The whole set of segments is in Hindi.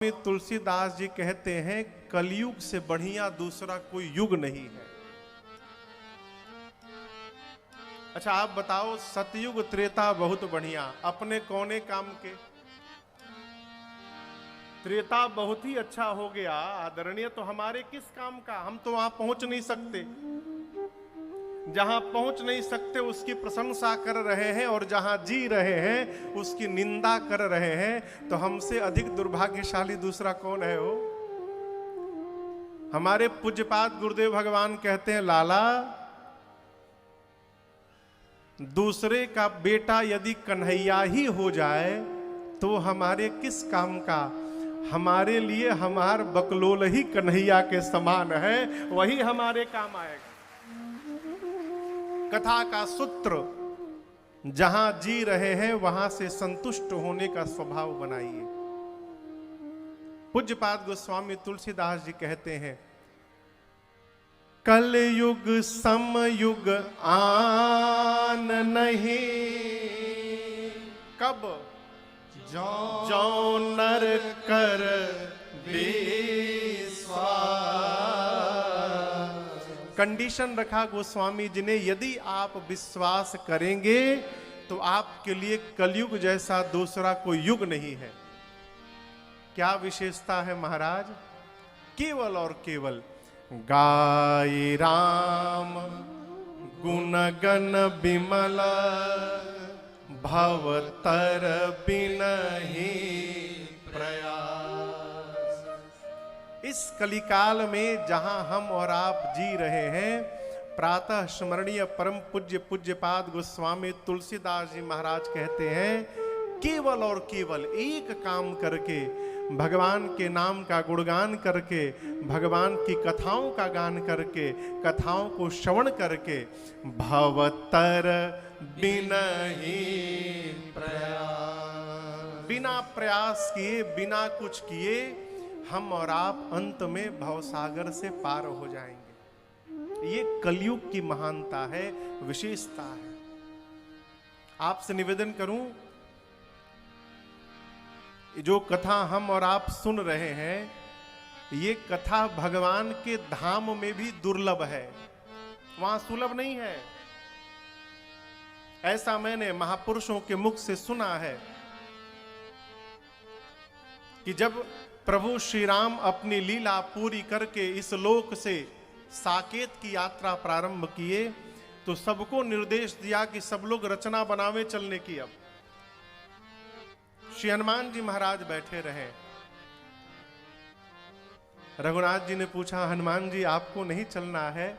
तुलसीदास जी कहते हैं कलयुग से बढ़िया दूसरा कोई युग नहीं है। अच्छा आप बताओ, सतयुग त्रेता बहुत बढ़िया, अपने कौने काम के? त्रेता बहुत ही अच्छा हो गया आदरणीय, तो हमारे किस काम का? हम तो वहां पहुंच नहीं सकते। जहां पहुंच नहीं सकते उसकी प्रशंसा कर रहे हैं, और जहां जी रहे हैं उसकी निंदा कर रहे हैं। तो हमसे अधिक दुर्भाग्यशाली दूसरा कौन है हो? हमारे पूज्यपाद गुरुदेव भगवान कहते हैं, लाला दूसरे का बेटा यदि कन्हैया ही हो जाए तो हमारे किस काम का? हमारे लिए हमार बकलोल ही कन्हैया के समान है, वही हमारे काम आएगा। कथा का सूत्र, जहां जी रहे हैं वहां से संतुष्ट होने का स्वभाव बनाइए। पूज्यपाद गोस्वामी तुलसीदास जी कहते हैं, कलयुग समयुग आन नहीं, कब जो नर कर कंडीशन रखा गोस्वामी जी ने, यदि आप विश्वास करेंगे तो आपके लिए कलयुग जैसा दूसरा कोई युग नहीं है। क्या विशेषता है महाराज? केवल और केवल गाय राम गुणगन बिमल भवतर बिनहि प्रयास। इस कलिकाल में जहां हम और आप जी रहे हैं, प्रातः स्मरणीय परम पूज्य पूज्यपाद गोस्वामी तुलसीदास जी महाराज कहते हैं, केवल और केवल एक काम करके, भगवान के नाम का गुणगान करके, भगवान की कथाओं का गान करके, कथाओं को श्रवण करके, भवतर बिनहि प्रयास, बिना प्रयास किए, बिना कुछ किए हम और आप अंत में भवसागर से पार हो जाएंगे। ये कलयुग की महानता है, विशेषता है। आपसे निवेदन करूं, जो कथा हम और आप सुन रहे हैं, ये कथा भगवान के धाम में भी दुर्लभ है, वहां सुलभ नहीं है। ऐसा मैंने महापुरुषों के मुख से सुना है कि जब प्रभु श्री राम अपनी लीला पूरी करके इस लोक से साकेत की यात्रा प्रारंभ किए, तो सबको निर्देश दिया कि सब लोग रचना बनावे चलने की। अब श्री हनुमान जी महाराज बैठे रहे। रघुनाथ जी ने पूछा, हनुमान जी आपको नहीं चलना है?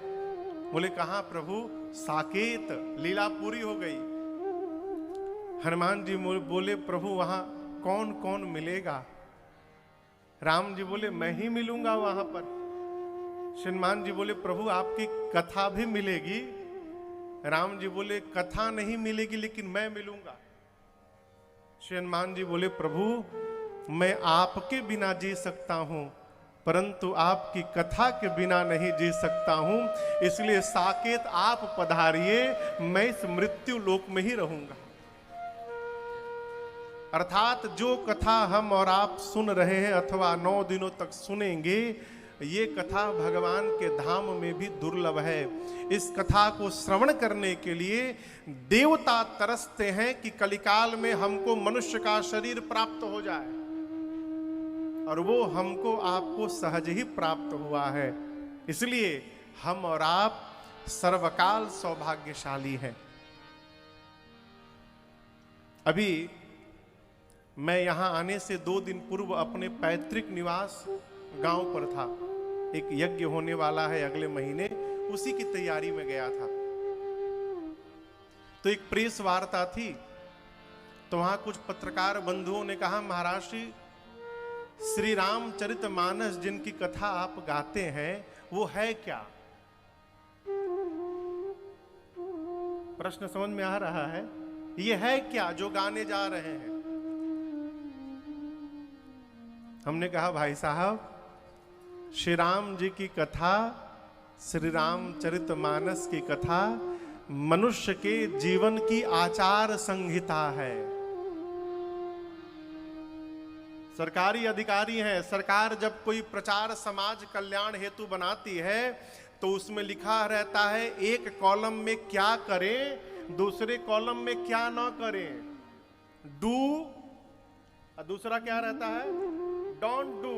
बोले कहां प्रभु? साकेत लीला पूरी हो गई। हनुमान जी बोले, प्रभु वहां कौन कौन मिलेगा? राम जी बोले, मैं ही मिलूंगा वहां पर। हनुमान जी बोले, प्रभु आपकी कथा भी मिलेगी? राम जी बोले, कथा नहीं मिलेगी लेकिन मैं मिलूंगा। हनुमान जी बोले, प्रभु मैं आपके बिना जी सकता हूं, परंतु आपकी कथा के बिना नहीं जी सकता हूं, इसलिए साकेत आप पधारिए, मैं इस मृत्यु लोक में ही रहूंगा। अर्थात जो कथा हम और आप सुन रहे हैं अथवा 9 दिनों तक सुनेंगे, ये कथा भगवान के धाम में भी दुर्लभ है। इस कथा को श्रवण करने के लिए देवता तरसते हैं कि कलिकाल में हमको मनुष्य का शरीर प्राप्त हो जाए, और वो हमको आपको सहज ही प्राप्त हुआ है। इसलिए हम और आप सर्वकाल सौभाग्यशाली हैं। अभी मैं यहां आने से 2 दिन पूर्व अपने पैतृक निवास गांव पर था। एक यज्ञ होने वाला है अगले महीने, उसी की तैयारी में गया था। तो एक प्रेस वार्ता थी, तो वहां कुछ पत्रकार बंधुओं ने कहा, महाराज श्री रामचरितमानस जिनकी कथा आप गाते हैं वो है क्या? प्रश्न समझ में आ रहा है? ये है क्या जो गाने जा रहे हैं? हमने कहा, भाई साहब श्री राम जी की कथा, श्री रामचरितमानस की कथा मनुष्य के जीवन की आचार संहिता है। सरकारी अधिकारी हैं। सरकार जब कोई प्रचार समाज कल्याण हेतु बनाती है तो उसमें लिखा रहता है एक कॉलम में क्या करें, दूसरे कॉलम में क्या ना करें। डू, दूसरा क्या रहता है, डोंट डू।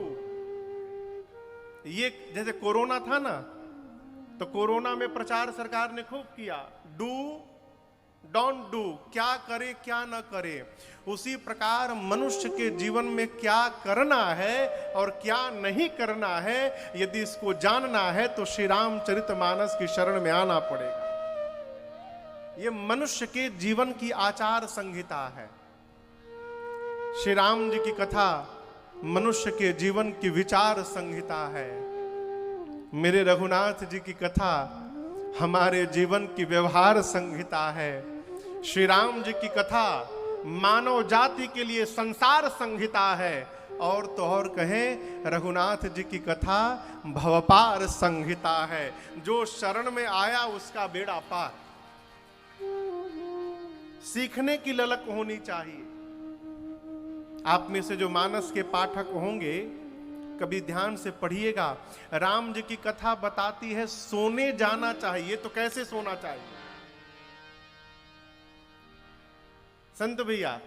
ये जैसे कोरोना था ना, तो कोरोना में प्रचार सरकार ने खूब किया, डू डोंट डू, क्या करे क्या ना करे। उसी प्रकार मनुष्य के जीवन में क्या करना है और क्या नहीं करना है, यदि इसको जानना है तो श्री रामचरितमानस की शरण में आना पड़ेगा। ये मनुष्य के जीवन की आचार संहिता है। श्री राम जी की कथा मनुष्य के जीवन की विचार संहिता है। मेरे रघुनाथ जी की कथा हमारे जीवन की व्यवहार संहिता है। श्री राम जी की कथा मानव जाति के लिए संसार संहिता है। और तो और कहें, रघुनाथ जी की कथा भवपार संहिता है। जो शरण में आया उसका बेड़ा पार। सीखने की ललक होनी चाहिए। आप में से जो मानस के पाठक होंगे, कभी ध्यान से पढ़िएगा। राम जी की कथा बताती है सोने जाना चाहिए तो कैसे सोना चाहिए। संत भैया,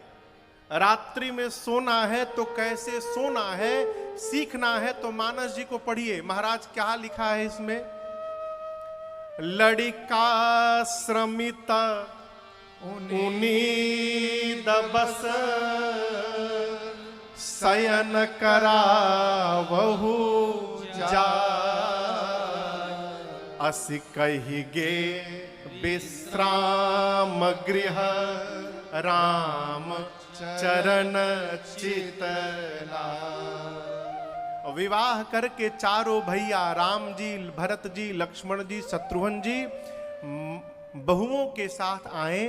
रात्रि में सोना है तो कैसे सोना है, सीखना है तो मानस जी को पढ़िए। महाराज क्या लिखा है इसमें, लड़िका श्रमित उनीद बस, शयन करावहु जाय, असि कहि गे विश्राम गृह, राम चरण चितला। विवाह करके चारों भैया राम जी, भरत जी, लक्ष्मण जी, शत्रुघ्न जी बहुओं के साथ आए,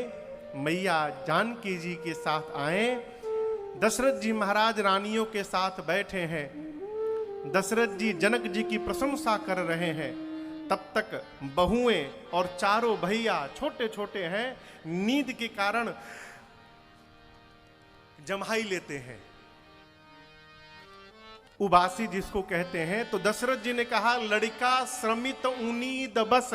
मैया जानकी जी के साथ आए। दशरथ जी महाराज रानियों के साथ बैठे हैं। दशरथ जी जनक जी की प्रशंसा कर रहे हैं। तब तक बहुएं और चारों भैया छोटे छोटे हैं, नींद के कारण जम्हाई लेते हैं, उबासी जिसको कहते हैं। तो दशरथ जी ने कहा, लड़का श्रमित उनीद बस,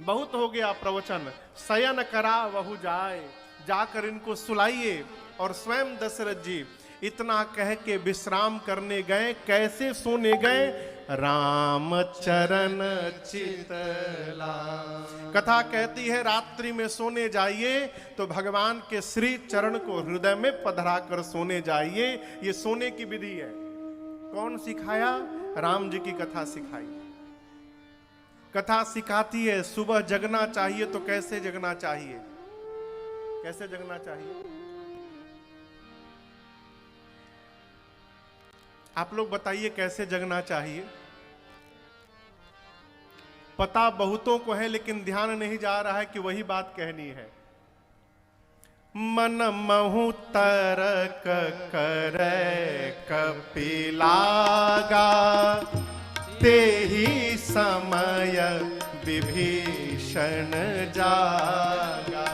बहुत हो गया प्रवचन, शयन करा वहु जाए, जाकर इनको सुलाइए। और स्वयं दशरथ जी इतना कह के विश्राम करने गए। कैसे सोने गए, राम चरण चितला। कथा कहती है रात्रि में सोने जाइए तो भगवान के श्री चरण को हृदय में पधरा कर सोने जाइए। ये सोने की विधि है। कौन सिखाया, राम जी की कथा सिखाई। कथा सिखाती है सुबह जगना चाहिए तो कैसे जगना चाहिए, कैसे जगना चाहिए। आप लोग बताइए कैसे जगना चाहिए। पता बहुतों को है लेकिन ध्यान नहीं जा रहा है कि वही बात कहनी है। मन महु तरक करे कपिलागा, तेहि समय विभीषण जागा।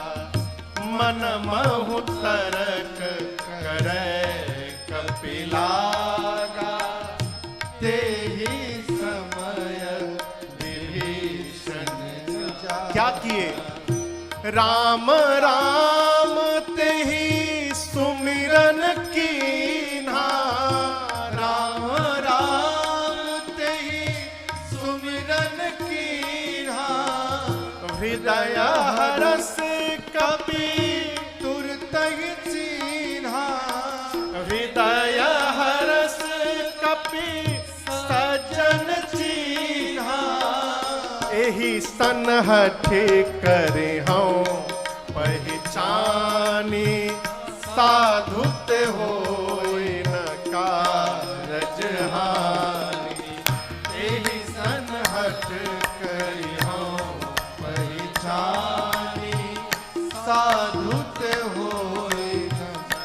मन महु तरक करे कपिलागा, तेहि समय विभीषण जागा। क्या किए, राम राम तेहि सुमिरन कीन्हा, राम राम तेहि सुमिरन कीन्हा। हृदय हरस कपि तुरतहि चीन्हा, हृदय हरस कपि सज्जन चीन्हा। एहि सनहठि करे हूँ पहचानी, साधुत होय न कारज हानि। एहि सनहठ करे हूँ पहचानी, साधुत होय न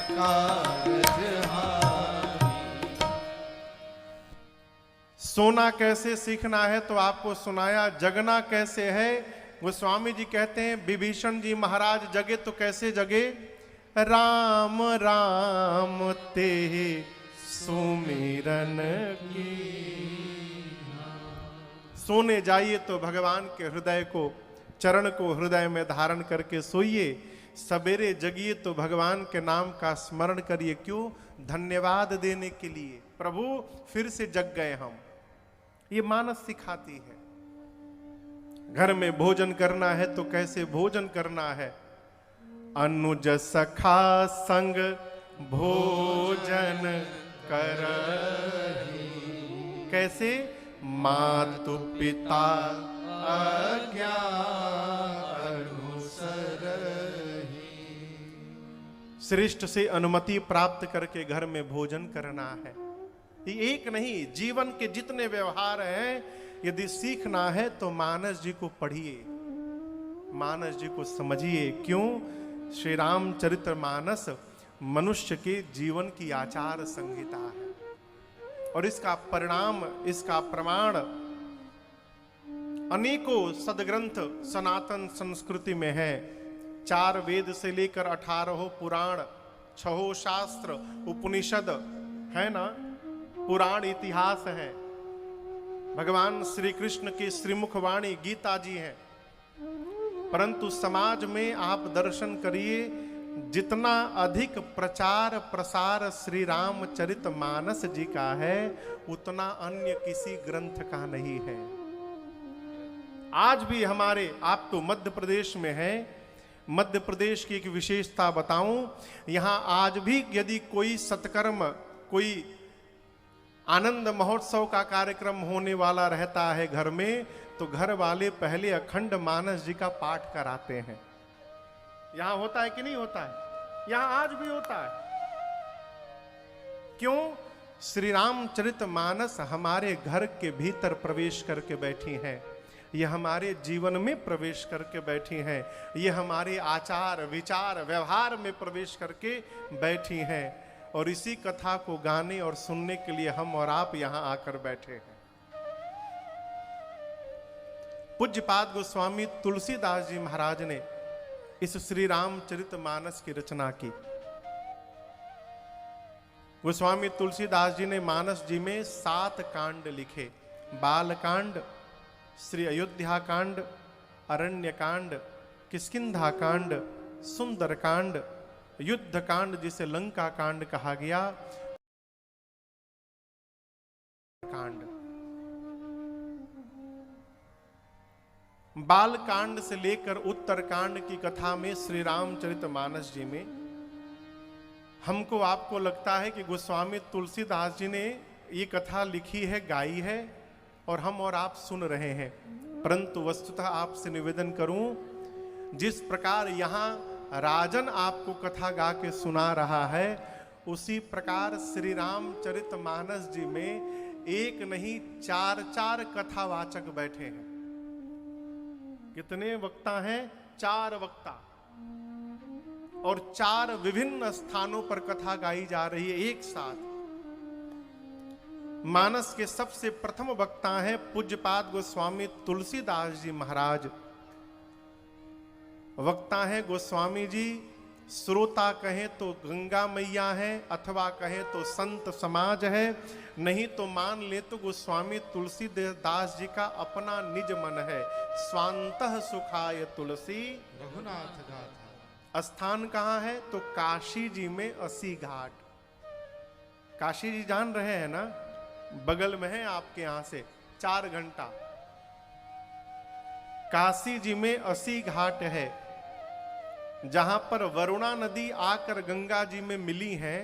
कारज हानि। सोना कैसे सीखना है तो आपको सुनाया, जगना कैसे है वो स्वामी जी कहते हैं। विभीषण जी महाराज जगे तो कैसे जगे, राम राम ते सुमिरन की। सोने जाइए तो भगवान के हृदय को, चरण को हृदय में धारण करके सोइए। सवेरे जगिए तो भगवान के नाम का स्मरण करिए। क्यों? धन्यवाद देने के लिए, प्रभु फिर से जग गए हम। ये मानस सिखाती है। घर में भोजन करना है तो कैसे भोजन करना है? अनुज सखा संग भोजन करहि। कैसे? मातु पिता आज्ञा अनुसरहि। श्रेष्ठ से अनुमति प्राप्त करके घर में भोजन करना है। ये एक नहीं, जीवन के जितने व्यवहार हैं, यदि सीखना है तो मानस जी को पढ़िए, मानस जी को समझिए। क्यों? श्री रामचरितमानस मनुष्य के जीवन की आचार संहिता है और इसका परिणाम, इसका प्रमाण अनेकों सदग्रंथ सनातन संस्कृति में है। 4 वेद से लेकर 18 पुराण, 6 शास्त्र, उपनिषद है ना, पुराण इतिहास है। भगवान श्री कृष्ण की श्रीमुख वाणी गीता जी है। परंतु समाज में आप दर्शन करिए, जितना अधिक प्रचार प्रसार श्री रामचरितमानस जी का है, उतना अन्य किसी ग्रंथ का नहीं है। आज भी हमारे, आप तो मध्य प्रदेश में है, मध्य प्रदेश की एक विशेषता बताऊं, यहां आज भी यदि कोई सत्कर्म, कोई आनंद महोत्सव का कार्यक्रम होने वाला रहता है घर में, तो घर वाले पहले अखंड मानस जी का पाठ कराते हैं। यहां होता है कि नहीं होता है? यहां आज भी होता है। क्यों? श्री रामचरितमानस हमारे घर के भीतर प्रवेश करके बैठी हैं, ये हमारे जीवन में प्रवेश करके बैठी हैं, ये हमारे आचार विचार व्यवहार में प्रवेश करके बैठी हैं। और इसी कथा को गाने और सुनने के लिए हम और आप यहां आकर बैठे हैं। पूज्यपाद गोस्वामी तुलसीदास जी महाराज ने इस श्री रामचरितमानस की रचना की। गोस्वामी तुलसीदास जी ने मानस जी में 7 कांड लिखे। बाल कांड, श्री अयोध्या कांड, अरण्य कांड, किष्किंधा कांड, सुंदर कांड, युद्ध कांड जिसे लंका कांड कहा गया, कांड। बाल कांड से लेकर उत्तर कांड की कथा में श्री रामचरितमानस जी में हमको आपको लगता है कि गोस्वामी तुलसीदास जी ने ये कथा लिखी है, गाई है और हम और आप सुन रहे हैं। परंतु वस्तुतः आपसे निवेदन करूं, जिस प्रकार यहां राजन आपको कथा गा के सुना रहा है, उसी प्रकार श्री रामचरितमानस जी में एक नहीं 4 कथावाचक बैठे हैं। कितने वक्ता हैं? 4 वक्ता, और 4 विभिन्न स्थानों पर कथा गाई जा रही है एक साथ। मानस के सबसे प्रथम वक्ता हैं पूज्यपाद गोस्वामी तुलसीदास जी महाराज। वक्ता हैं गोस्वामी जी, श्रोता कहें तो गंगा मैया है, अथवा कहें तो संत समाज है, नहीं तो मान ले तो गोस्वामी तुलसीदास जी का अपना निज मन है। स्वांतः सुखाय तुलसी रघुनाथ गाथा। स्थान कहाँ है? तो काशी जी में 80 घाट। काशी जी जान रहे हैं ना, बगल में है आपके यहां से 4 घंटा। काशी जी में 80 घाट है, जहां पर वरुणा नदी आकर गंगा जी में मिली है।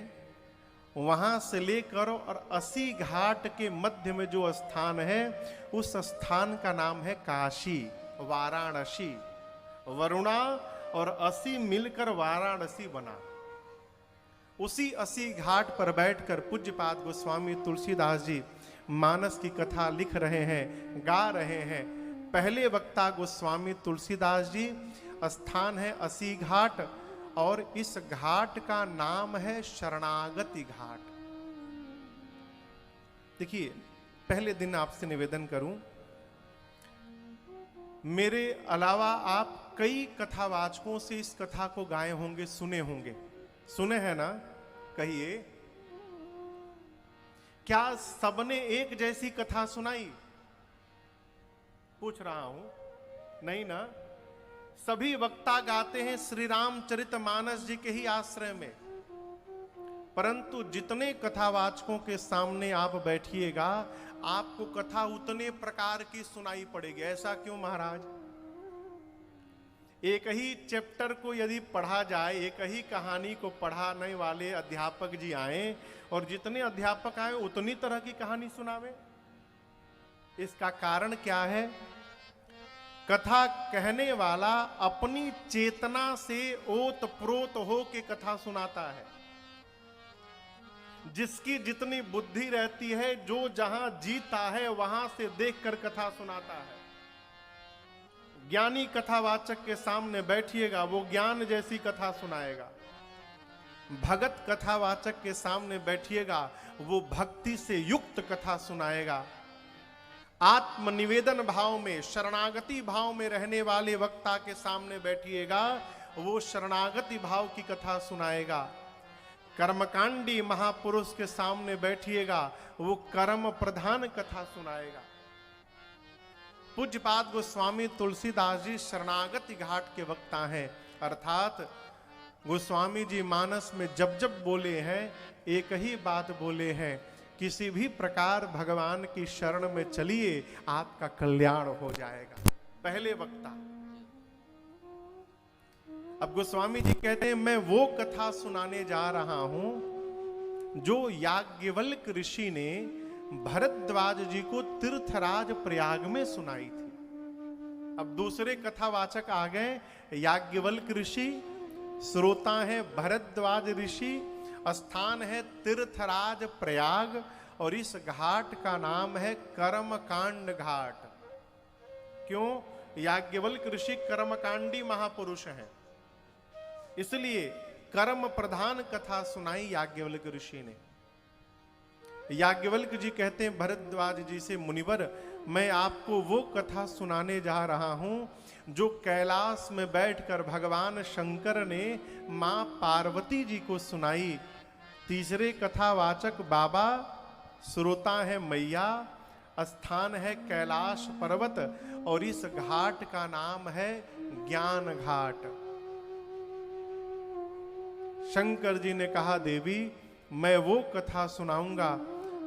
वहां से लेकर और 80 घाट के मध्य में जो स्थान है, उस स्थान का नाम है काशी, वाराणसी। वरुणा और 80 मिलकर वाराणसी बना। उसी 80 घाट पर बैठकर पूज्यपाद गोस्वामी तुलसीदास जी मानस की कथा लिख रहे हैं, गा रहे हैं। पहले वक्ता गोस्वामी तुलसीदास जी, स्थान है 80 घाट, और इस घाट का नाम है शरणागति घाट। देखिए, पहले दिन आपसे निवेदन करूं, मेरे अलावा आप कई कथावाचकों से इस कथा को गाए होंगे, सुने होंगे। सुने हैं ना? कहिए, क्या सबने एक जैसी कथा सुनाई? पूछ रहा हूं, नहीं ना। सभी वक्ता गाते हैं श्री रामचरितमानस जी के ही आश्रय में, परंतु जितने कथावाचकों के सामने आप बैठिएगा, आपको कथा उतने प्रकार की सुनाई पड़ेगी। ऐसा क्यों महाराज? एक ही चैप्टर को यदि पढ़ा जाए, एक ही कहानी को पढ़ाने वाले अध्यापक जी आए और जितने अध्यापक आए उतनी तरह की कहानी सुनावे। इसका कारण क्या है? कथा कहने वाला अपनी चेतना से ओत प्रोत हो के कथा सुनाता है। जिसकी जितनी बुद्धि रहती है, जो जहां जीता है वहां से देखकर कथा सुनाता है। ज्ञानी कथावाचक के सामने बैठिएगा, वो ज्ञान जैसी कथा सुनाएगा। भगत कथावाचक के सामने बैठिएगा, वो भक्ति से युक्त कथा सुनाएगा। आत्मनिवेदन भाव में, शरणागति भाव में रहने वाले वक्ता के सामने बैठिएगा, वो शरणागति भाव की कथा सुनाएगा। कर्मकांडी महापुरुष के सामने बैठिएगा, वो कर्म प्रधान कथा सुनाएगा। पूज्यपाद गोस्वामी तुलसीदास जी शरणागति घाट के वक्ता हैं, अर्थात गोस्वामी जी मानस में जब जब बोले हैं, एक ही बात बोले हैं, किसी भी प्रकार भगवान की शरण में चलिए, आपका कल्याण हो जाएगा। पहले वक्ता। अब गोस्वामी जी कहते हैं, मैं वो कथा सुनाने जा रहा हूं जो याज्ञवल्क ऋषि ने भरद्वाज जी को तीर्थराज प्रयाग में सुनाई थी। अब दूसरे कथावाचक आ गए, याज्ञवल्क ऋषि, श्रोता है भरद्वाज ऋषि, स्थान है तीर्थराज प्रयाग, और इस घाट का नाम है कर्मकांड घाट। क्यों? याज्ञवल्क ऋषि कर्मकांडी महापुरुष हैं, इसलिए कर्म प्रधान कथा सुनाई याज्ञवल्क ऋषि ने। याज्ञवल्क जी कहते हैं भरद्वाज जी से, मुनिवर, मैं आपको वो कथा सुनाने जा रहा हूं जो कैलाश में बैठकर भगवान शंकर ने मां पार्वती जी को सुनाई। तीसरे कथावाचक बाबा, श्रोता है मैया, स्थान है कैलाश पर्वत, और इस घाट का नाम है ज्ञान घाट। शंकर जी ने कहा, देवी, मैं वो कथा सुनाऊंगा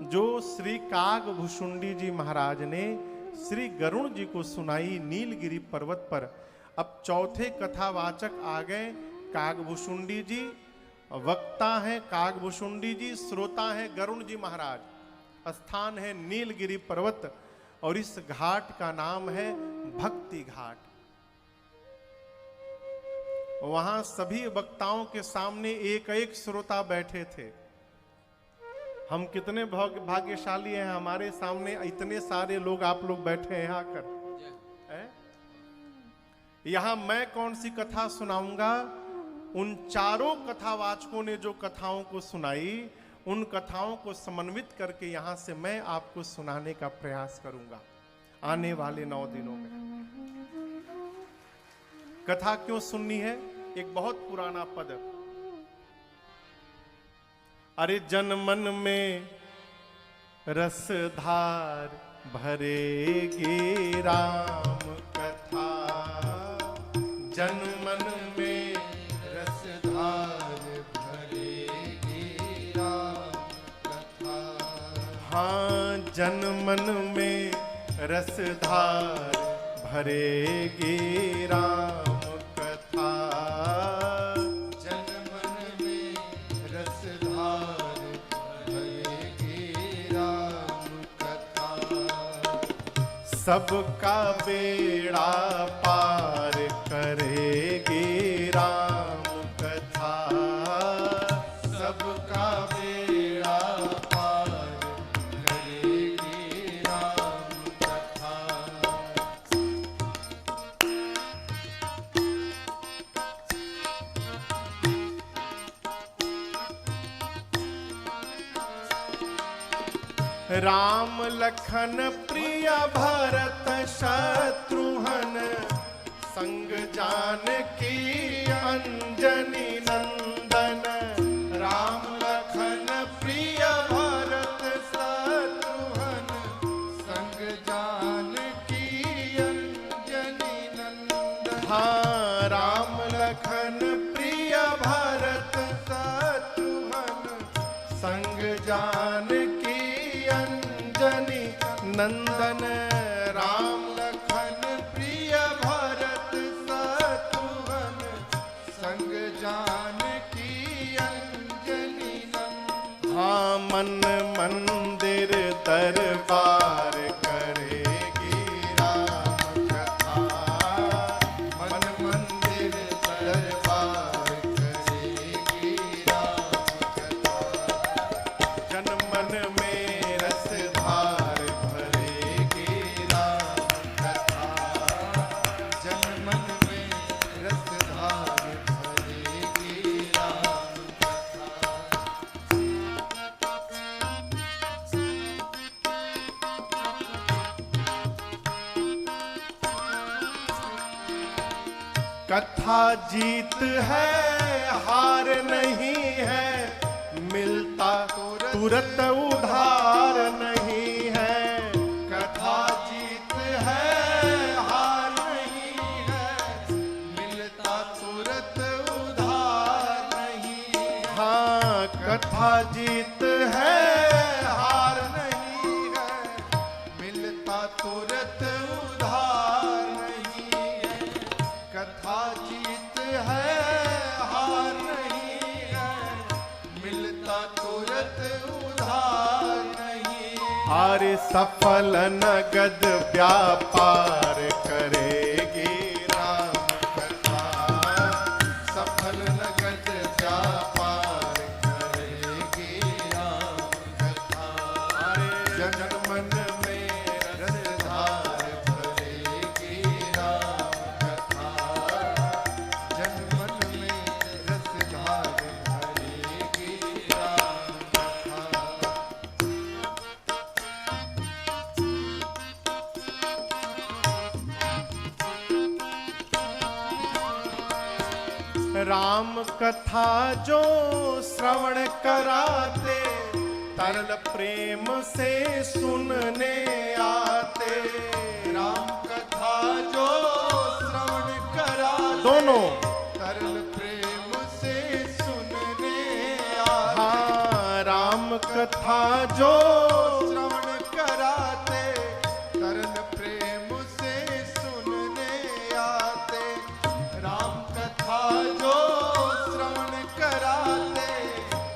जो श्री कागभूषुंडी जी महाराज ने श्री गरुण जी को सुनाई नीलगिरी पर्वत पर। अब चौथे कथावाचक आ गए कागभूषुंडी जी, वक्ता है कागभूषुंडी जी, श्रोता है गरुण जी महाराज, स्थान है नीलगिरी पर्वत, और इस घाट का नाम है भक्ति घाट। वहां सभी वक्ताओं के सामने एक एक श्रोता बैठे थे। हम कितने भाग्यशाली हैं, हमारे सामने इतने सारे लोग, आप लोग बैठे हैं आकर। यहां मैं कौन सी कथा सुनाऊंगा? उन चारों कथावाचकों ने जो कथाओं को सुनाई, उन कथाओं को समन्वित करके यहां से मैं आपको सुनाने का प्रयास करूंगा आने वाले 9 दिनों में। कथा क्यों सुननी है? एक बहुत पुराना पद, अरे जन मन में रसधार भरेगी राम कथा, जन मन में रसधार भरेगी राम कथा। हाँ, जन मन में रसधार भरेगी राम कथा, जन मन में रसधार भरेगी राम कथा। सबका बेड़ा पार करेगी राम कथा, सबका बेड़ा पार करेगी राम कथा। राम लखन प्रिय भरत शत्रुघ्न, संग जानकी अंजनी नंदन, अंजनी नंदन राम लखन प्रिय भरत शत्रुघ्न संग जानकी अंजनी नंदन। हाँ मन मंदिर दरबार करेगी राम कथा, मन मंदिर दरबार करेगी राम कथा। जन मन में रस धार भरेगी राम कथा, जन मन में रस धार भरेगी राम कथा जीत है हार नहीं है, मिलता तुरंत उधार नहीं है। कथा जीत है हार नहीं है, मिलता तुरंत उधार नहीं है। हाँ कथा जीत है हार नहीं है, मिलता तुरंत उधार नहीं है। कथा जीत है हार नहीं है, मिलता तुरंत उधार नहीं। आरे सफल नगद व्यापार करेगी राम कथा, सफल नगद व्यापार करेगी राम कथा। अरे जन मन में रस धार भरेगी राम कथा, जन मन में रस धार भरेगी राम कथा। राम कथा जो श्रवण कराते, तरल प्रेम से सुनने आते। राम कथा जो श्रवण कराते, दोनों तरल प्रेम से सुनने आते। हाँ राम कथा जो श्रवण कराते, तरल प्रेम से सुनने आते। राम कथा जो श्रवण कराते,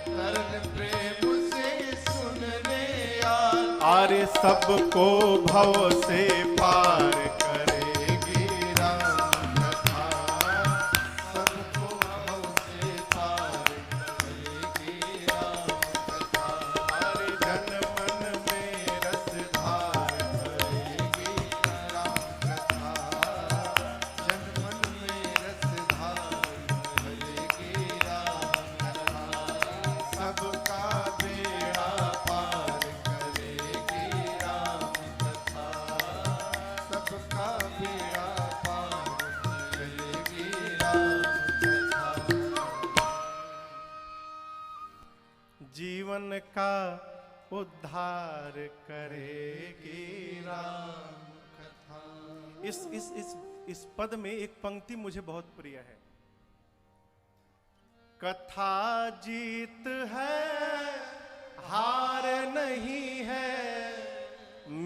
तरल प्रेम से सुनने आते। आरे सबको भव से पार करेगी राम कथा, सबको भव से पार करेगी राम कथा। अरे जन मन में रस धार भरेगी राम कथा, जन मन में रस धार भरेगी राम कथा। सबका बेड़ा पार करेगी राम कथा, सबका बेड़ा पार करेगी राम कथा। जीवन का उद्धार करेगी राम कथा। इस पद में एक पंक्ति मुझे बहुत प्रिय है। कथा जीत है हार नहीं है,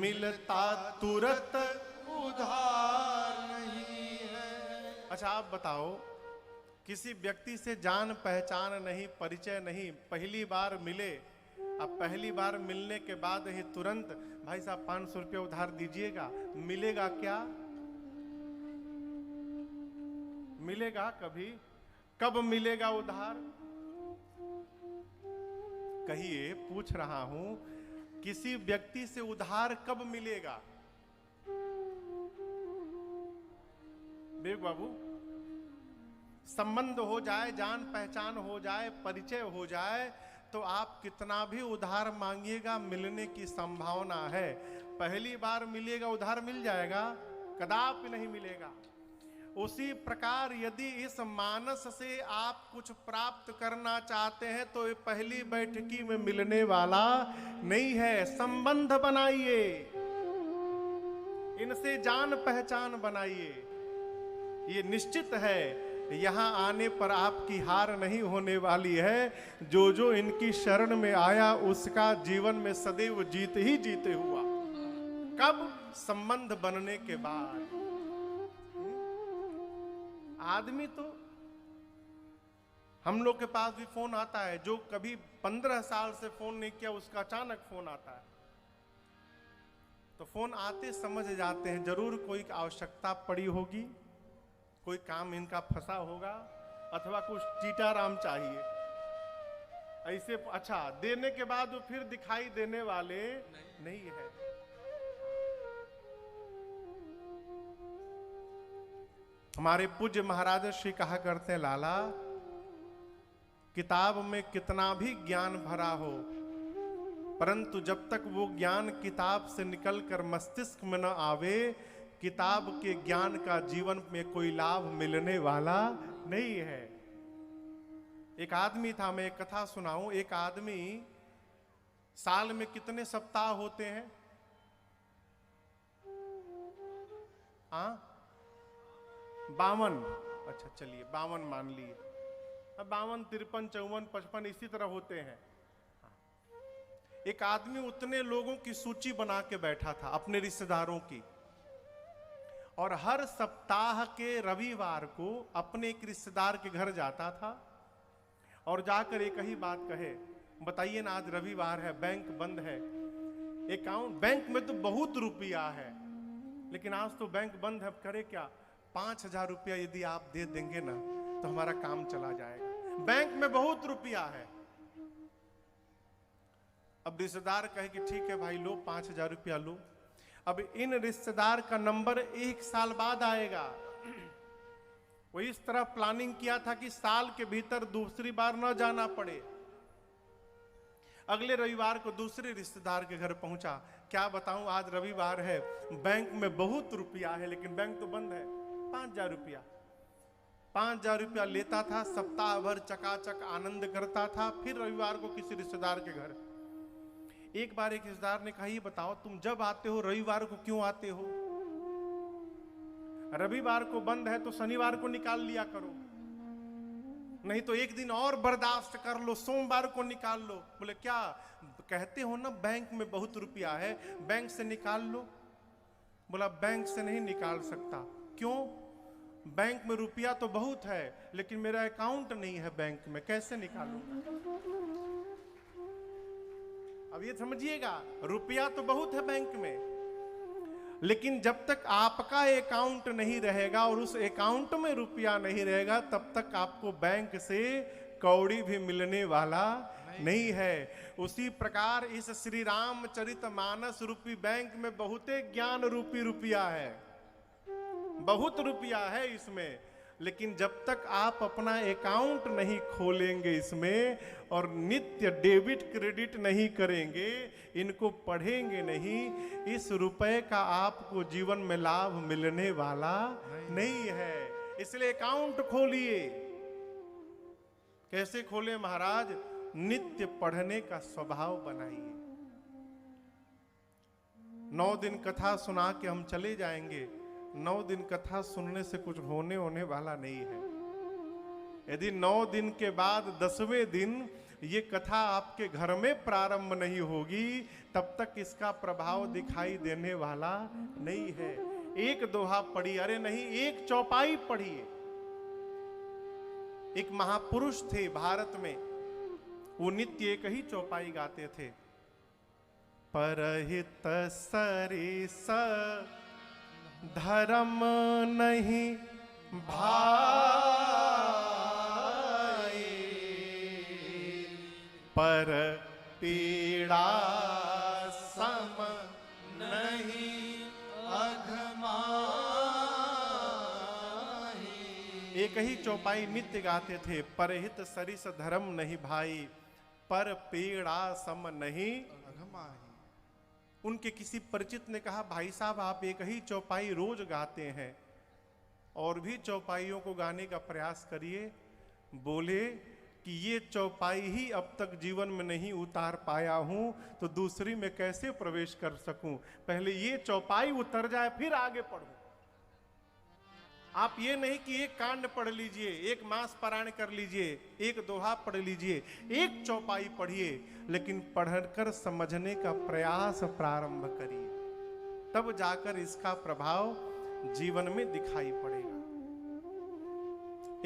मिलता तुरंत उधार नहीं है। अच्छा आप बताओ, किसी व्यक्ति से जान पहचान नहीं, परिचय नहीं, पहली बार मिले, अब पहली बार मिलने के बाद ही तुरंत भाई साहब 500 रुपये उधार दीजिएगा, मिलेगा क्या? मिलेगा कभी? कब मिलेगा उधार? कहिए, पूछ रहा हूं, किसी व्यक्ति से उधार कब मिलेगा? देव बाबू, संबंध हो जाए, जान पहचान हो जाए, परिचय हो जाए, तो आप कितना भी उधार मांगिएगा, मिलने की संभावना है। पहली बार मिलेगा, उधार मिल जाएगा? कदापि नहीं मिलेगा। उसी प्रकार यदि इस मानस से आप कुछ प्राप्त करना चाहते हैं तो ये पहली बैठकी में मिलने वाला नहीं है। संबंध बनाइए, इनसे जान पहचान बनाइए। ये निश्चित है, यहाँ आने पर आपकी हार नहीं होने वाली है। जो जो इनकी शरण में आया उसका जीवन में सदैव जीत ही जीते हुआ। कब? संबंध बनने के बाद। आदमी तो, हम लोग के पास भी फोन आता है, जो कभी 15 साल से फोन नहीं किया उसका अचानक फोन आता है, तो फोन आते समझ जाते हैं जरूर कोई आवश्यकता पड़ी होगी, कोई काम इनका फंसा होगा, अथवा कुछ टीटाराम चाहिए ऐसे। अच्छा, देने के बाद वो फिर दिखाई देने वाले नहीं है। हमारे पूज्य महाराज श्री कहा करते हैं, लाला किताब में कितना भी ज्ञान भरा हो, परंतु जब तक वो ज्ञान किताब से निकलकर मस्तिष्क में न आवे, किताब के ज्ञान का जीवन में कोई लाभ मिलने वाला नहीं है। एक आदमी था, मैं एक कथा सुनाऊं। एक आदमी, साल में कितने सप्ताह होते हैं? हाँ, 52। अच्छा चलिए 52 मान लिए। अब 52, 53, 54, 55 इसी तरह होते हैं। एक आदमी उतने लोगों की सूची बना के बैठा था, अपने रिश्तेदारों की, और हर सप्ताह के रविवार को अपने एक रिश्तेदार के घर जाता था और जाकर एक ही बात कहे, बताइए ना आज रविवार है, बैंक बंद है, अकाउंट बैंक में तो बहुत रुपया है, लेकिन आज तो बैंक बंद है, अब करे क्या? 5000 रुपया यदि आप दे देंगे ना तो हमारा काम चला जाएगा, बैंक में बहुत रुपया है। अब रिश्तेदार कहे कि ठीक है भाई लो 5000 रुपया लो। अब इन रिश्तेदार का नंबर 1 साल बाद आएगा। वो इस तरह प्लानिंग किया था कि साल के भीतर दूसरी बार न जाना पड़े। अगले रविवार को दूसरे रिश्तेदार के घर पहुंचा, क्या बताऊं आज रविवार है, बैंक में बहुत रुपया है लेकिन बैंक तो बंद है। 5000 रुपया, 5000 रुपया लेता था, सप्ताह भर चकाचक आनंद करता था। फिर रविवार को किसी रिश्तेदार के घर, एक बार एक रिश्तेदार ने कहा, ये बताओ तुम जब आते हो रविवार को क्यों आते हो? रविवार को बंद है तो शनिवार को निकाल लिया करो, नहीं तो एक दिन और बर्दाश्त कर लो, सोमवार को निकाल लो। बोले क्या कहते हो ना, बैंक में बहुत रुपया है, बैंक से निकाल लो। बोला बैंक से नहीं निकाल सकता। क्यों? बैंक में रुपया तो बहुत है लेकिन मेरा अकाउंट नहीं है बैंक में, कैसे निकालूंगा? अब ये समझिएगा, रुपया तो बहुत है बैंक में, लेकिन जब तक आपका अकाउंट नहीं रहेगा और उस अकाउंट में रुपया नहीं रहेगा तब तक आपको बैंक से कौड़ी भी मिलने वाला नहीं है। उसी प्रकार इस श्री रामचरितमानस रूपी बैंक में बहुते ज्ञान रूपी रुपया है, बहुत रुपया है इसमें, लेकिन जब तक आप अपना अकाउंट नहीं खोलेंगे इसमें और नित्य डेबिट क्रेडिट नहीं करेंगे, इनको पढ़ेंगे नहीं, इस रुपए का आपको जीवन में लाभ मिलने वाला नहीं है। इसलिए अकाउंट खोलिए। कैसे खोले महाराज? नित्य पढ़ने का स्वभाव बनाइए। 9 दिन कथा सुना के हम चले जाएंगे, 9 दिन कथा सुनने से कुछ होने वाला नहीं है। यदि 9 दिन के बाद 10वें दिन ये कथा आपके घर में प्रारंभ नहीं होगी तब तक इसका प्रभाव दिखाई देने वाला नहीं है। एक दोहा पढ़ी, अरे नहीं एक चौपाई पढ़िए। एक महापुरुष थे भारत में, वो नित्य एक ही चौपाई गाते थे, परहित सरिस धर्म नहीं भाई, पर पीड़ा सम नहीं अघमाई। एक ही चौपाई नित्य गाते थे, परहित सरिस धर्म नहीं भाई, पर पीड़ा सम नहीं अघमाई। उनके किसी परिचित ने कहा, भाई साहब आप एक ही चौपाई रोज गाते हैं, और भी चौपाइयों को गाने का प्रयास करिए। बोले कि ये चौपाई ही अब तक जीवन में नहीं उतार पाया हूं तो दूसरी में कैसे प्रवेश कर सकूं, पहले ये चौपाई उतर जाए फिर आगे पढ़ूं। आप ये नहीं कि एक कांड पढ़ लीजिए, एक मास पारायण कर लीजिए, एक दोहा पढ़ लीजिए, एक चौपाई पढ़िए, लेकिन पढ़कर समझने का प्रयास प्रारंभ करिए, तब जाकर इसका प्रभाव जीवन में दिखाई पड़ेगा।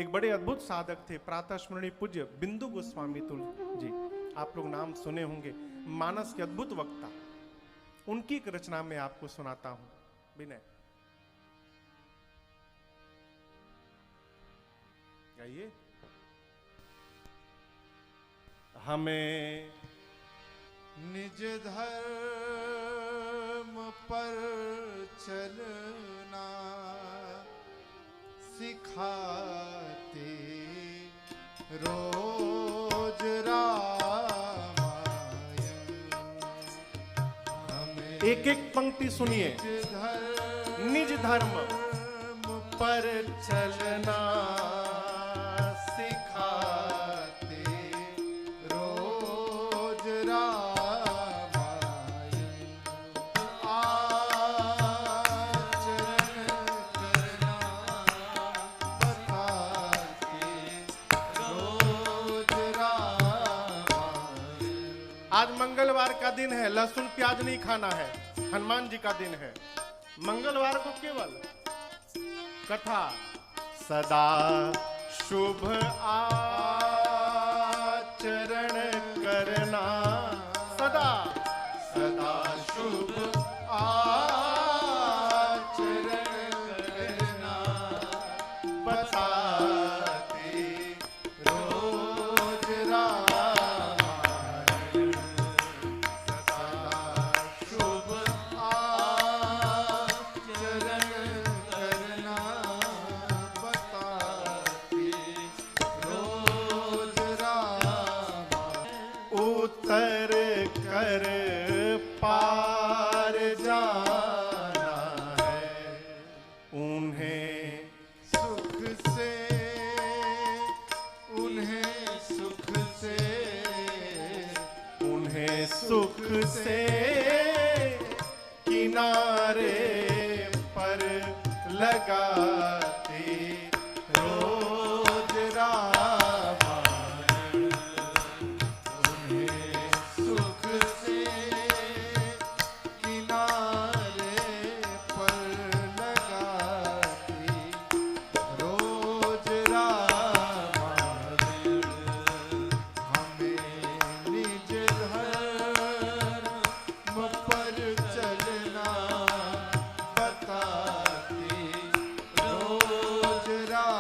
एक बड़े अद्भुत साधक थे, प्रातः स्मरणीय पूज्य बिंदु गोस्वामी तुलसी जी, आप लोग नाम सुने होंगे, मानस के अद्भुत वक्ता। उनकी एक रचना में आपको सुनाता हूं। विनय गाइए। हमें निज धर्म पर चलना सिखाते रोज रामायण। हमें एक एक पंक्ति सुनिए। निज धर्म पर चलना सिखाते रोज रामायण। आचरण करना बताते रोज रामायण। आज मंगलवार का दिन है, लहसुन प्याज नहीं खाना है, हनुमान जी का दिन है। मंगलवार को केवल कथा सदा शुभ आचरण करना, सदा सदा शुभ आचरण करना बताते रोज रामायण। सदा शुभ आचरण करना बताते रोज रामायण। उतर कर पार जाना है, उन्हें सुख से उन्हें सुख से उन्हें सुख से किनारे पर लगाते रोज रामायण। उन्हें सुख से किनारे पर लगाती रोज रामायण। हमें निज धर्म पर चलना बताती रोज रामायण।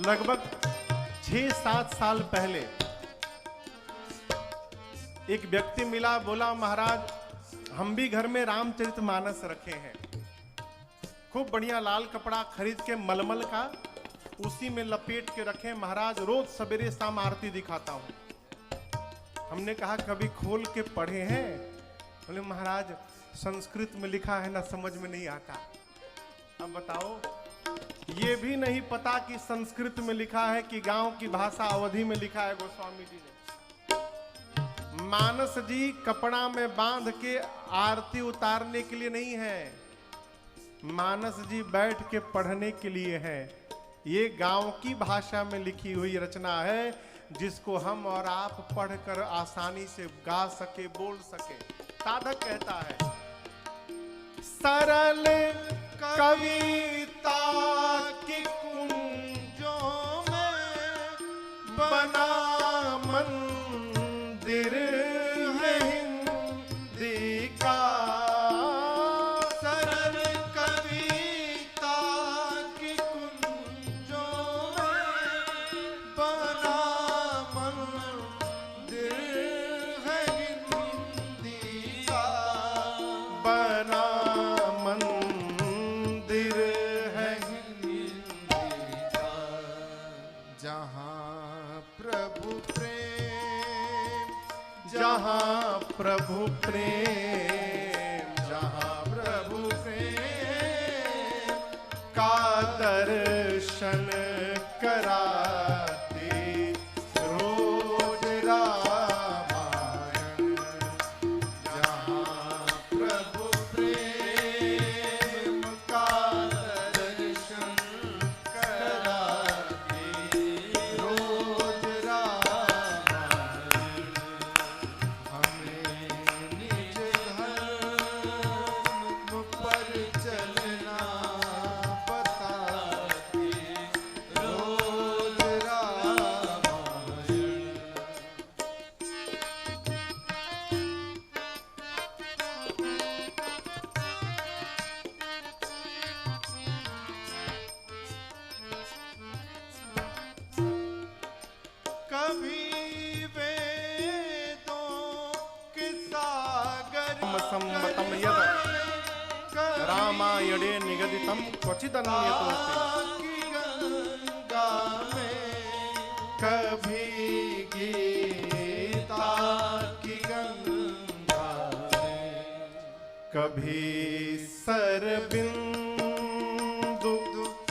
लगभग 6-7 साल पहले एक व्यक्ति मिला, बोला महाराज हम भी घर में रामचरितमानस रखे हैं, खूब बढ़िया लाल कपड़ा खरीद के मलमल का, उसी में लपेट के रखे महाराज, रोज सवेरे शाम आरती दिखाता हूं। हमने कहा कभी खोल के पढ़े हैं? बोले महाराज संस्कृत में लिखा है ना, समझ में नहीं आता। अब बताओ, ये भी नहीं पता कि संस्कृत में लिखा है कि गांव की भाषा अवधि में लिखा है। गोस्वामी जी ने, मानस जी कपड़ा में बांध के आरती उतारने के लिए नहीं है, मानस जी बैठ के पढ़ने के लिए है। ये गांव की भाषा में लिखी हुई रचना है, जिसको हम और आप पढ़कर आसानी से गा सके, बोल सके। साधक कहता है, सरल कविता की कुंजों में बना मंदिर है हिंदी का। सरल कविता की कुंजों में बना मंदिर है हिंदी का। बना मंदिर है हिंदी का। जहाँ प्रभु प्रेम जहाँ प्रभु प्रेम, जहाँ प्रभु प्रेम का दर्शन कराते रोज रामायण। गंगायडे निगदितम क्वचिदन्यतोऽपि की गंगा में कभी गीता की गंगा में कभी सरबिंदु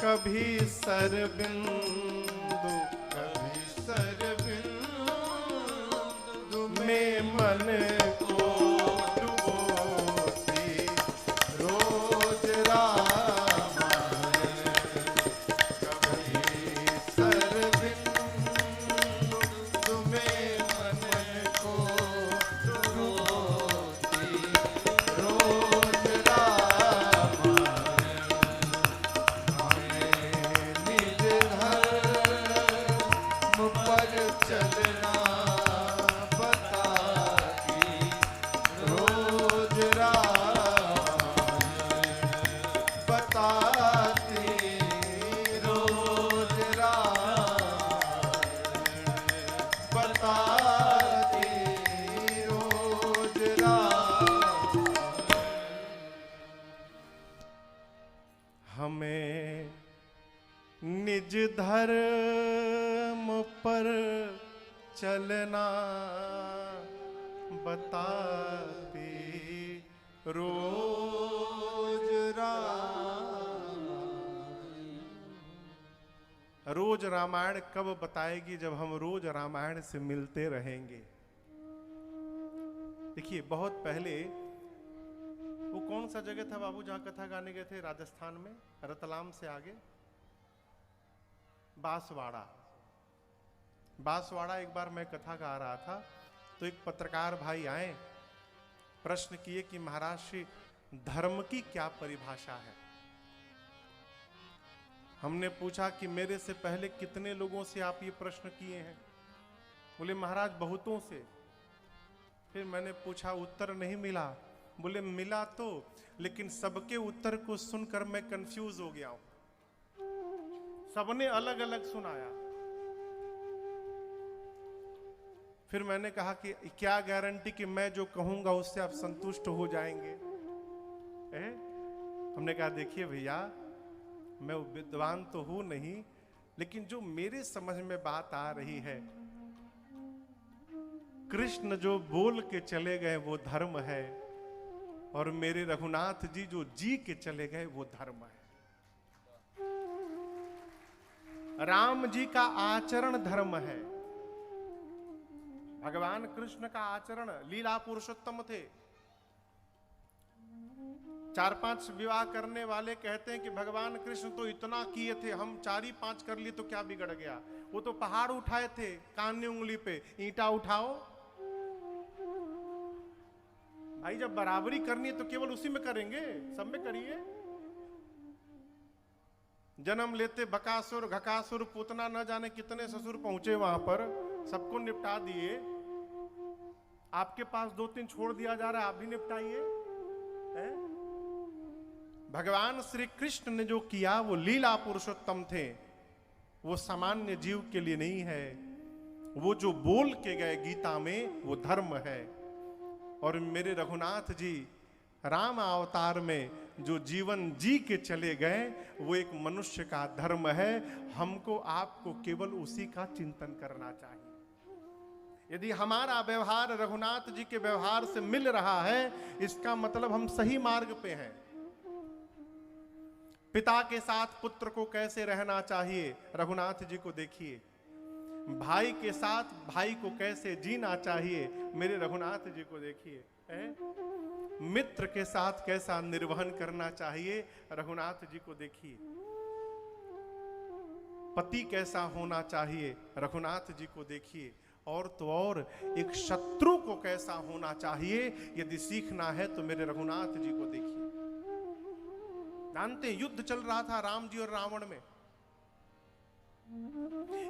कभी सरबिंदु कभी सरबिंदु में मन को डुबोती रोज रामायण कभी सरबिंदु में मन को डुबोती रोज रामायण हमें निज धर्म पर चलना बताती रोज रामायण बताती रोज रामायण बताती रोज रामायण हमें निज धर्म पर चलना बताती रोज रोज रामायण कब बताएगी? जब हम रोज रामायण से मिलते रहेंगे। देखिए, बहुत पहले वो कौन सा जगह था बाबू जहां कथा गाने गए थे? राजस्थान में, रतलाम से आगे बांसवाड़ा। बांसवाड़ा एक बार मैं कथा गा रहा था तो एक पत्रकार भाई आए, प्रश्न किए कि महाराज श्री धर्म की क्या परिभाषा है। हमने पूछा कि मेरे से पहले कितने लोगों से आप ये प्रश्न किए हैं? बोले महाराज बहुतों से। फिर मैंने पूछा उत्तर नहीं मिला? बोले मिला तो, लेकिन सबके उत्तर को सुनकर मैं कंफ्यूज हो गया हूं। सबने अलग अलग सुनाया। फिर मैंने कहा कि क्या गारंटी कि मैं जो कहूंगा उससे आप संतुष्ट हो जाएंगे? हमने कहा देखिए भैया, मैं विद्वान तो हूं नहीं, लेकिन जो मेरे समझ में बात आ रही है, कृष्ण जो बोल के चले गए वो धर्म है, और मेरे रघुनाथ जी जो जी के चले गए वो धर्म है। राम जी का आचरण धर्म है। भगवान कृष्ण का आचरण, लीला पुरुषोत्तम थे। 4-5 विवाह करने वाले कहते हैं कि भगवान कृष्ण तो इतना किए थे, हम 4-5 कर लिए तो क्या बिगड़ गया? वो तो पहाड़ उठाए थे कान्य उंगली पे, ईंटा उठाओ भाई। जब बराबरी करनी है तो केवल उसी में करेंगे, सब में करिए। जन्म लेते बकासुर, घकासुर, पूतना, न जाने कितने ससुर पहुंचे वहां पर, सबको निपटा दिए। आपके पास 2-3 छोड़ दिया जा रहा है, आप भी निपटाइए। भगवान श्री कृष्ण ने जो किया वो लीला पुरुषोत्तम थे, वो सामान्य जीव के लिए नहीं है। वो जो बोल के गए गीता में वो धर्म है। और मेरे रघुनाथ जी राम अवतार में जो जीवन जी के चले गए वो एक मनुष्य का धर्म है। हमको आपको केवल उसी का चिंतन करना चाहिए। यदि हमारा व्यवहार रघुनाथ जी के व्यवहार से मिल रहा है, इसका मतलब हम सही मार्ग पे हैं। पिता के साथ पुत्र को कैसे रहना चाहिए, रघुनाथ जी को देखिए। भाई के साथ भाई को कैसे जीना चाहिए, मेरे रघुनाथ जी को देखिए। मित्र के साथ कैसा निर्वहन करना चाहिए, रघुनाथ जी को देखिए। पति कैसा होना चाहिए, रघुनाथ जी को देखिए। और तो और एक शत्रु को कैसा होना चाहिए, यदि सीखना है तो मेरे रघुनाथ जी को देखिए। जानते, युद्ध चल रहा था राम जी और रावण में।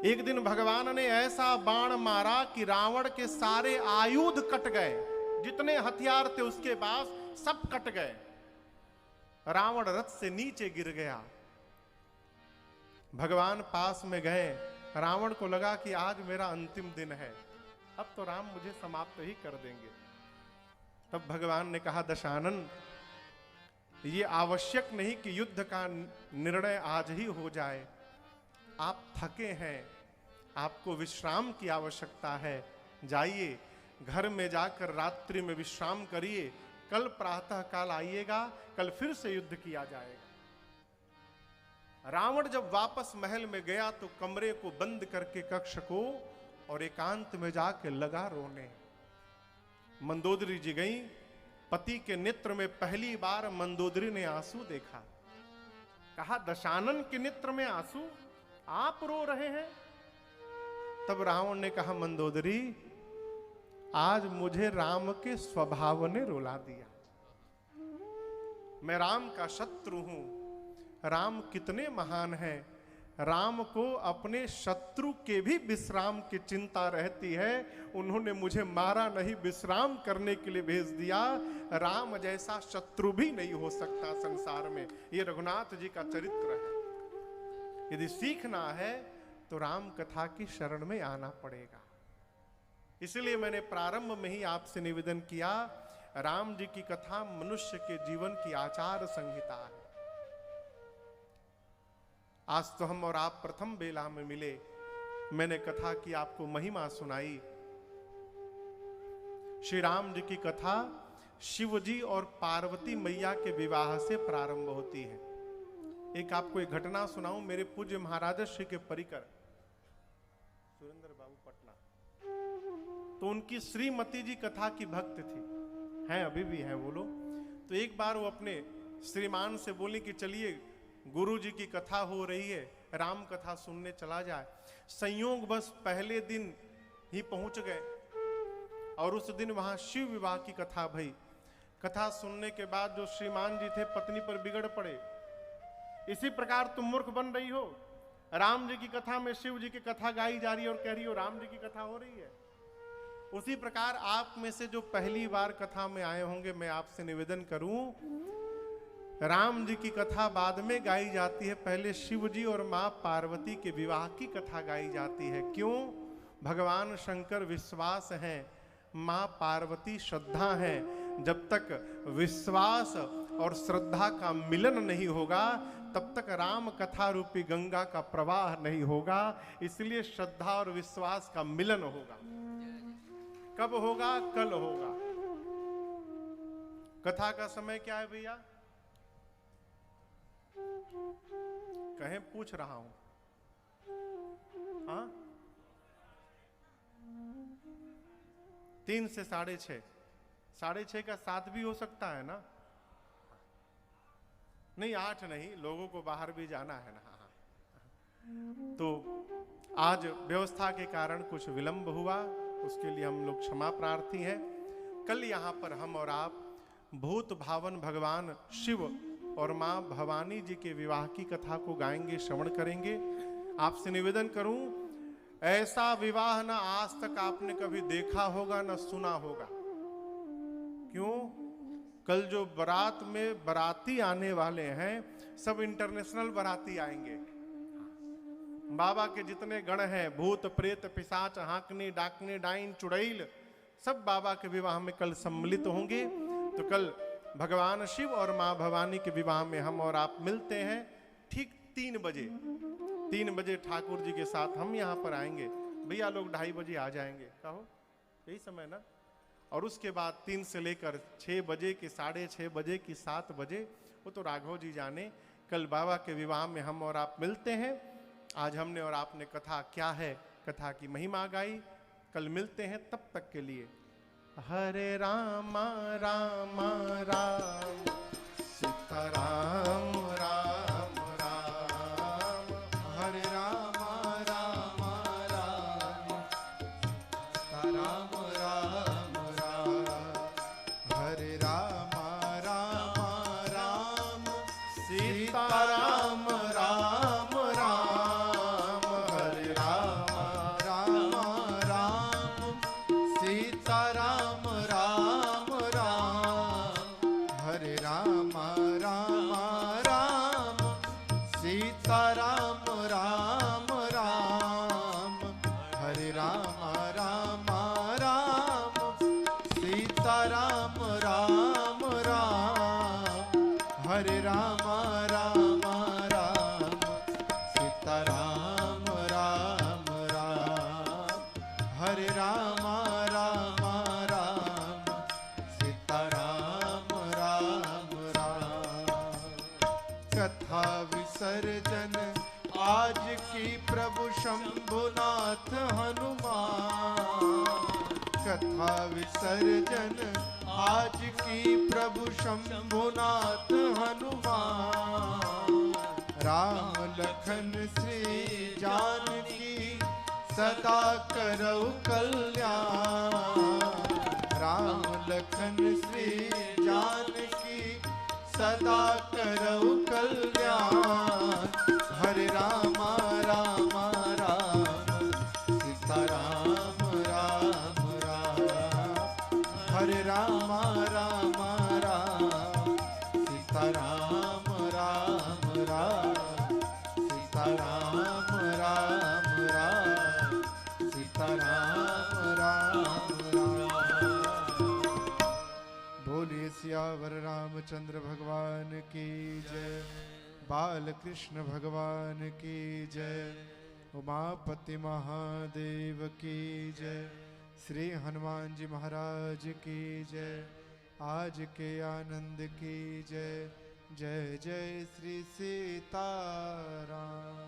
एक दिन भगवान ने ऐसा बाण मारा कि रावण के सारे आयुध कट गए, जितने हथियार थे उसके पास सब कट गए। रावण रथ से नीचे गिर गया। भगवान पास में गए, रावण को लगा कि आज मेरा अंतिम दिन है, अब तो राम मुझे समाप्त ही कर देंगे। तब भगवान ने कहा, दशानन ये आवश्यक नहीं कि युद्ध का निर्णय आज ही हो जाए। आप थके हैं, आपको विश्राम की आवश्यकता है। जाइए घर में जाकर रात्रि में विश्राम करिए, कल प्रातः काल आइएगा, कल फिर से युद्ध किया जाएगा। रावण जब वापस महल में गया तो कमरे को बंद करके कक्ष को और एकांत में जाके लगा रोने। मंदोदरी जी गई, पति के नेत्र में पहली बार मंदोदरी ने आंसू देखा। कहा, दशानन के नेत्र में आंसू, आप रो रहे हैं? तब रावण ने कहा, मंदोदरी आज मुझे राम के स्वभाव ने रुला दिया। मैं राम का शत्रु हूं। राम कितने महान हैं। राम को अपने शत्रु के भी विश्राम की चिंता रहती है। उन्होंने मुझे मारा नहीं, विश्राम करने के लिए भेज दिया। राम जैसा शत्रु भी नहीं हो सकता संसार में। ये रघुनाथ जी का चरित्र है। यदि सीखना है तो राम कथा की शरण में आना पड़ेगा। इसलिए मैंने प्रारंभ में ही आपसे निवेदन किया, राम जी की कथा मनुष्य के जीवन की आचार संहिता है। आज तो हम और आप प्रथम बेला में मिले, मैंने कथा की आपको महिमा सुनाई। श्री राम जी की कथा शिव जी और पार्वती मैया के विवाह से प्रारंभ होती है। एक आपको एक घटना सुनाऊं। मेरे पूज्य महाराज श्री के परिकर सुरेंद्र बाबू पटना, तो उनकी श्रीमती जी कथा की भक्त थी, हैं अभी भी हैं वो लोग। तो एक बार वो अपने श्रीमान से बोली कि चलिए गुरु जी की कथा हो रही है, राम कथा सुनने चला जाए। संयोग बस पहले दिन ही पहुंच गए और उस दिन वहां शिव विवाह की कथा भई। कथा सुनने के बाद जो श्रीमान जी थे पत्नी पर बिगड़ पड़े। इसी प्रकार तुम मूर्ख बन रही हो, राम जी की कथा में शिव जी की कथा गाई जा रही है और कह रही हो राम जी की कथा हो रही है। उसी प्रकार आप में से जो पहली बार कथा में आए होंगे, मैं आपसे निवेदन करूं, राम जी की कथा बाद में गाई जाती है, पहले शिव जी और मां पार्वती के विवाह की कथा गाई जाती है। क्यों? भगवान शंकर विश्वास हैं, मां पार्वती श्रद्धा है। जब तक विश्वास और श्रद्धा का मिलन नहीं होगा तब तक राम कथा रूपी गंगा का प्रवाह नहीं होगा। इसलिए श्रद्धा और विश्वास का मिलन होगा। कब होगा? कल होगा। कथा का समय क्या है भैया? कहें, पूछ रहा हूं। हाँ, 3 से 6:30। 6:30 का 7 भी हो सकता है ना? नहीं, 8 नहीं, लोगों को बाहर भी जाना है ना। हाँ। तो आज व्यवस्था के कारण कुछ विलंब हुआ, उसके लिए हम लोग क्षमा प्रार्थी हैं। कल यहाँ पर हम और आप भूत भावन भगवान शिव और मां भवानी जी के विवाह की कथा को गाएंगे, श्रवण करेंगे। आपसे निवेदन करूं, ऐसा विवाह ना आज तक आपने कभी देखा होगा ना सुना होगा। क्यों? कल जो बारात में बाराती आने वाले हैं सब इंटरनेशनल बाराती आएंगे। बाबा के जितने गण हैं, भूत प्रेत पिशाच हाकनी डाकनी डाइन चुड़ैल, सब बाबा के विवाह में कल सम्मिलित होंगे। तो कल भगवान शिव और मां भवानी के विवाह में हम और आप मिलते हैं ठीक 3 बजे। 3 बजे ठाकुर जी के साथ हम यहाँ पर आएंगे। भैया लोग 2:30 बजे आ जाएंगे, कहो यही समय ना। और उसके बाद 3 से लेकर 6 बजे की 6:30 बजे की 7 बजे, वो तो राघव जी जाने। कल बाबा के विवाह में हम और आप मिलते हैं। आज हमने और आपने कथा क्या है, कथा की महिमा गाई। कल मिलते हैं, तब तक के लिए हरे राम राम राम सीता राम राम राम, हरे राम राम राम सीता राम राम राम, हरे राम राम राम सीता राम राम राम, हरे राम राम राम सीता राम राम राम, हरे राम राम राम सीता राम राम राम, हरे राम राम राम सीता राम राम राम, शंभुनाथ हनुमान। कथा विसर्जन आज की प्रभु शंभुनाथ हनुमान। राम लखन श्री जानकी सदा करऊ कल्याण। राम लखन श्री जानकी सदा करऊ कल्याण। हरे राम राम राम सीता राम राम राम। हरे राम राम राम सीता राम राम राम। सीता राम राम राम सीता राम राम राम। बोलिए सियावर रामचंद्र भगवान की जय। बाल कृष्ण भगवान की जय। उमापति महादेव की जय। श्री हनुमान जी महाराज की जय। आज के आनंद की जय। जय जय श्री सीताराम।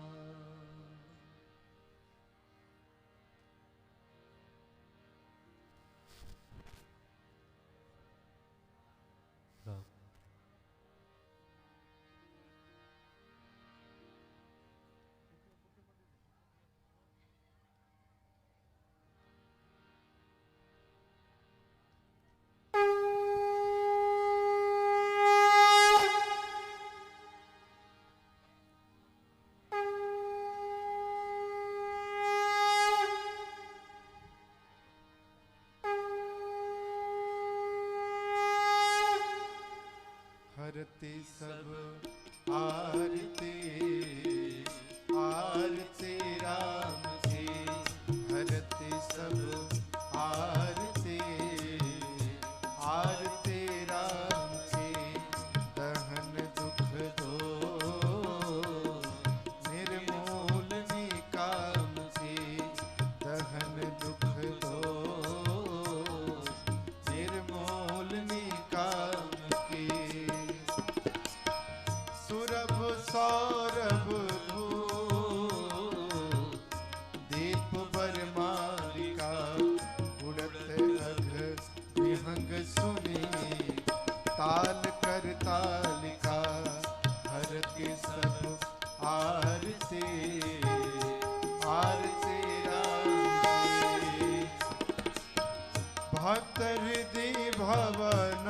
हरति सब आरती आरती राम की। हरति सब आरती आरती राम की। दहन दुख दो निर्मूल निकाम की। दहन दुख दो निर्मूल निकाम की। सुरभ सौरभ दीप बरमालिका। उड़त अघ विहंग सुनी ताल कर तालिका। हरति सब आरती आरती राम की। भक्त हृदय भवन